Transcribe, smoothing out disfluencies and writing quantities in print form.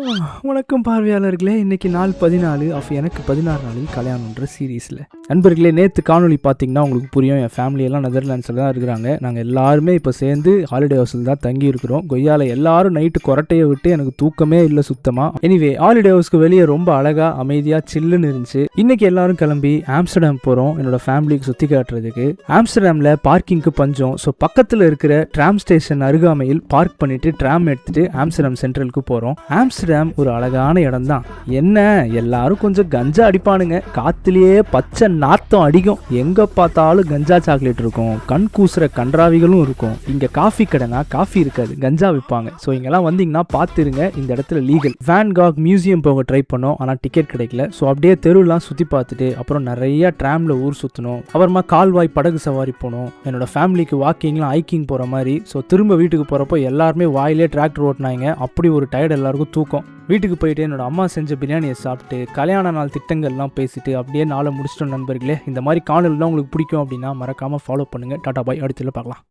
வணக்கம் பார்வையாளர்களே, இன்னைக்கு நாள் 14 ஆஃப் எனக்கு 16 நாளில் கல்யாணம்ன்ற சீரீஸில். நண்பர்களே, நேற்று காணொலி பார்த்தீங்கன்னா உங்களுக்கு புரியும். என் ஃபேமிலியெல்லாம் நெதர்லாண்ட்ஸில் தான் இருக்கிறாங்க. நாங்கள் எல்லாருமே இப்போ சேர்ந்து ஹாலிடே ஹவுஸில் தான் தங்கி இருக்கிறோம். கொய்யால எல்லாரும் நைட்டு கொரட்டையை விட்டு எனக்கு தூக்கமே இல்லை சுத்தமாக. எனிவே, ஹாலிடே ஹவுஸ்க்கு வெளியே ரொம்ப அழகாக அமைதியாக சில்லுன்னு இருந்துச்சு. இன்னைக்கு எல்லாரும் கிளம்பி ஆம்ஸ்டர்டாம் போகிறோம் என்னோட ஃபேமிலிக்கு சுற்றி காட்டுறதுக்கு. ஆம்ஸ்டர்டாமில் பார்க்கிங்க்கு பஞ்சம். ஸோ பக்கத்தில் இருக்கிற ட்ராம் ஸ்டேஷன் அருகாமையில் பார்க் பண்ணிட்டு ட்ராம் எடுத்துட்டு ஆம்ஸ்டர்டாம் சென்ட்ரலுக்கு போகிறோம். ஆம்ஸ்டர்டாம் ஒரு அழகான இடம் தான். என்ன, எல்லாரும் கொஞ்சம் கஞ்சா அடிப்பானுங்க. காத்துலயே பச்சை நாத்தம் அடிக்கும். எங்க பார்த்தாலும் கஞ்சா சாக்லேட் இருக்கும். கண் கூசுற கன்றாவிகளும் இருக்கும். இங்க காஃபி கடைனா காஃபி இருக்காது, கஞ்சா விற்பாங்க. ஸோ இங்கெல்லாம் வந்தீங்கன்னா பார்த்துருங்க. இந்த இடத்துல லீகல். வேன் காக் மியூசியம் போக ட்ரை பண்ணோம், ஆனால் டிக்கெட் கிடைக்கல. ஸோ அப்படியே தெருவெல்லாம் சுற்றி பார்த்துட்டு அப்புறம் நிறைய ட்ராம்ல ஊர் சுற்றணும். அப்புறமா கால்வாய் படகு சவாரி போனோம். என்னோட ஃபேமிலிக்கு வாக்கிங்லாம் ஹைக்கிங் போகிற மாதிரி. ஸோ திரும்ப வீட்டுக்கு போகிறப்போ எல்லாருமே வாயிலே டிராக்டர் ஓட்டினாங்க. அப்படி ஒரு டயர்ட், எல்லாருக்கும் தூக்கம். வீட்டுக்கு போயிட்டு என்னோட அம்மா செஞ்ச பிரியாணியை சாப்பிட்டு கல்யாண நாள் திட்டங்கள்லாம் பேசிட்டு அப்படியே நாளை முடிச்சிட்டோம். நண்பர்களே, இந்த மாதிரி காணொலிலாம் உங்களுக்கு பிடிக்கும் அப்படின்னா மறக்காமல் ஃபாலோ பண்ணுங்கள். டாடா பாய், அடுத்த பார்க்கலாம்.